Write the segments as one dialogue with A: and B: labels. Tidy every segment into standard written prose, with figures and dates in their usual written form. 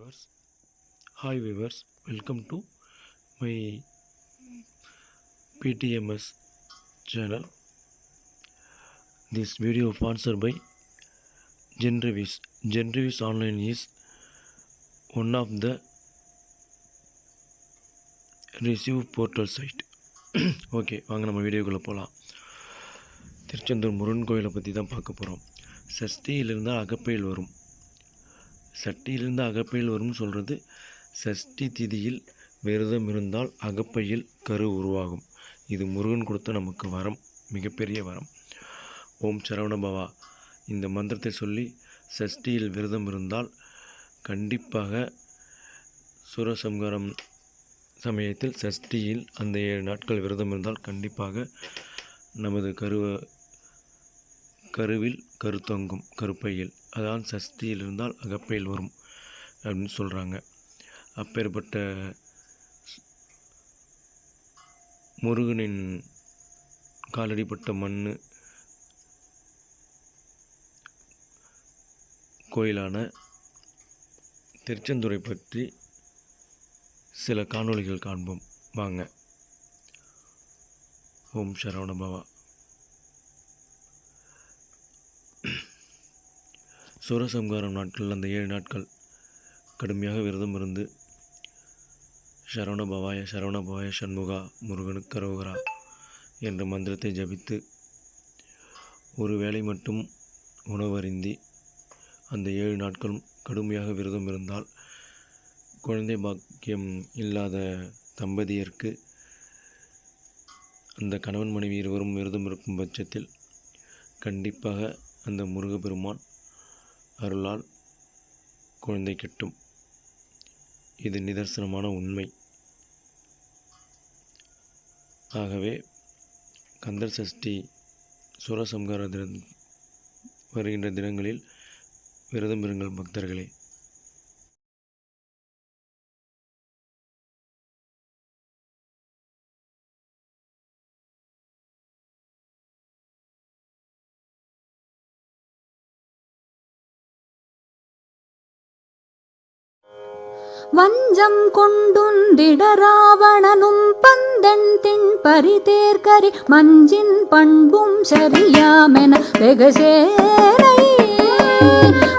A: viewers. Hi viewers, welcome to my PTMS channel. This video sponsored by GenReviews. GenReviews Online is one of the review portal site. Okay, வாங்க நம்ம வீடியோக்குள்ளே போகலாம். திருச்செந்தூர் முருகன் கோயிலை பற்றி தான் பார்க்க போகிறோம். சஷ்டியிலிருந்தால் அகப்பையில் வரும். சட்டியிலிருந்து அகப்பையில் வரும்னு சொல்கிறது, சஷ்டி திதியில் விரதம் இருந்தால் அகப்பையில் கரு உருவாகும். இது முருகன் கொடுத்த நமக்கு வரம், மிகப்பெரிய வரம். ஓம் சரவணபவா இந்த மந்திரத்தை சொல்லி சஷ்டியில் விரதம் இருந்தால் கண்டிப்பாக சூரசம்ஹாரம் சமயத்தில் சஷ்டியில் அந்த 7 நாட்கள் விரதம் இருந்தால் கண்டிப்பாக நமது கருவில் கருத்தொங்கும், கருப்பையில். அதான் சஷ்டியில் இருந்தால் அகப்பையில் வரும் அப்படின்னு சொல்கிறாங்க. அப்பேற்பட்ட முருகனின் காலடிப்பட்ட மண் கோயிலான திருச்செந்தூரை பற்றி சில காணொளிகள் காண்போம் வாங்க. ஓம் சரவணபவா. சூரசம்ஹாரம் நாட்கள் அந்த 7 நாட்கள் கடுமையாக விரதம் இருந்து சரவணபவாய சரவணபவாய சண்முகா முருகனுக்கு கரோகரா என்ற மந்திரத்தை ஜபித்து ஒரு வேளை மட்டும் உணவருந்தி அந்த 7 நாட்களும் கடுமையாக விரதம் இருந்தால் குழந்தை பாக்கியம் இல்லாத தம்பதியருக்கு அந்த கணவன் மனைவி இருவரும் விரதம் இருக்கும் பட்சத்தில் கண்டிப்பாக அந்த முருகப்பெருமான் அருளால் குழந்தை கிட்டும். இது நிதர்சனமான உண்மை. ஆகவே கந்தர் சஷ்டி சூரசம்ஹார வருகின்ற தினங்களில் விரதம் இருங்கள் பக்தர்களே.
B: வஞ்சம் கொண்டுண்டிட ராவணனும் பந்தன் திண் பரிதேர்கரி மஞ்சின் பண்பும் சரியாமென வெகுசேனை.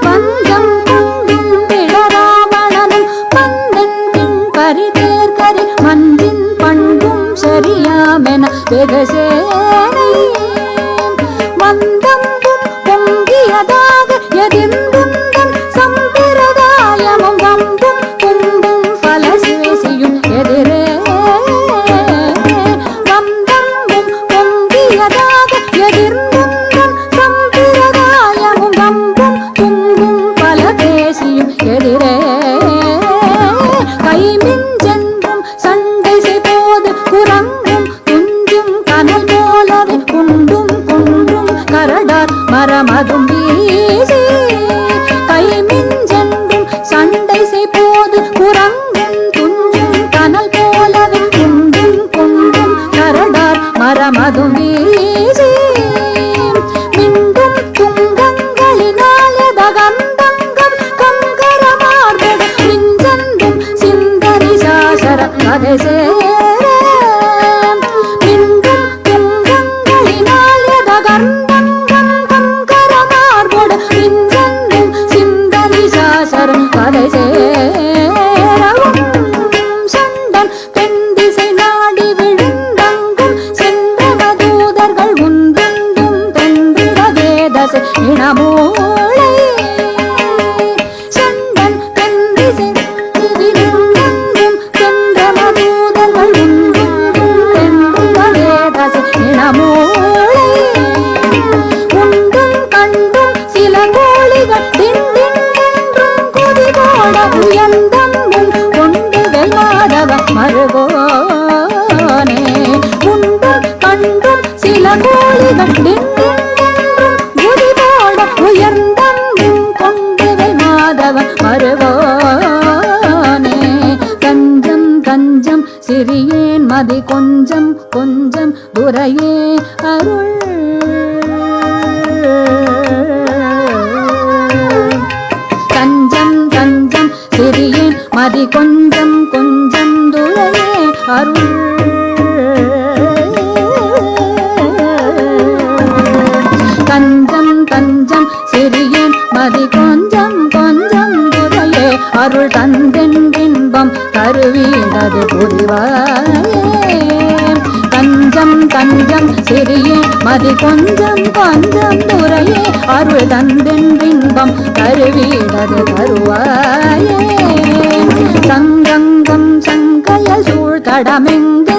B: வஞ்சம் கொண்டுண்டிட ராவணனும் பந்தன் திண் பரிதேர்கரி மஞ்சின் பண்பும் சரியாமென வெகுசேனை. வந்தம்பும் பொங்கியதாக எதிர்ந்துந்தன் சம்பிரதாயமும் வம்பும் கும்பும் பலசேசியும் எதிரே. வந்தம்பும் பொங்கியதாக எதிர்ந்துந்தன் சம்பிரதாயமும் வம்பும் கும்பும் பலபேசியும் எதிரே. கைமிஞ்சென்றும் சண்டை செய்போது குரங்கும் துஞ்சும் கனல் போலவே குண்டும் குன்றும் கரடார் மரமதும் வீசி. கைமிஞ்சென்றும் சண்டை செய்போது குரங்கும் துஞ்சும் கனல் போலவே குண்டும் குன்றும் கரடார் மரமதும் வீசி. மிண்டும் துங்கங்களினால் எதகந்தங்கம் கங்கரமார்பட மிஞ்சென்றும் சிந்தனை சாசர கதை சேர. மிண்டும் துங்கங்களினால் எதகந்தங்கம் கங்கரமார்பட மிஞ்சென்றும் சிந்தனை சாசர கதை சேரவும். சண்டன் தென்திசை நாடி விழுந்தங்கும் சென்றன தூதர்கள் உந்துண்டும் தென்றிட வேதசை இனமூளை. சண்டன் தென்திசை நாடி விழுந்தங்கும் சென்றன தூதர்கள் உந்துண்டும் தென்றிட வேதசை இனமூளை. உண்டும் கண்டும் சில கோழிகள் திண்டென்றும் குதிபோட உயர்ந்தம்பும் கொண்டு வெல்மாதவ மருகோனே. உண்டும் கண்டும் சில கோழிகள் திண்டென்றும் குதிபோட உயர்ந்தம்பும் கொண்டு வெல்மாதவ மருகோனே. கஞ்சம் கஞ்சம் சிறியேன் மதி கொஞ்சம் கொஞ்சம் துரையே அருள். கஞ்சம் கஞ்சம் சிறிய மதி கொஞ்சம் கொஞ்சம் துறையே அருள் தஞ்சம் தஞ்சம் சிறியேன் மதி கொஞ்சம் கொஞ்சம் துறையே அருள் தந்தென்றின்பம் தருவீடது புரிவாயே தஞ்சம் தஞ்சம் சிறியேன் மதி கொஞ்சம் கொஞ்சம் துறையே அருள் தந்தென்றின்பம் தருவீடது தருவாயே சங்கங்கம் சங்கையல் சூழ் தடமெங்கே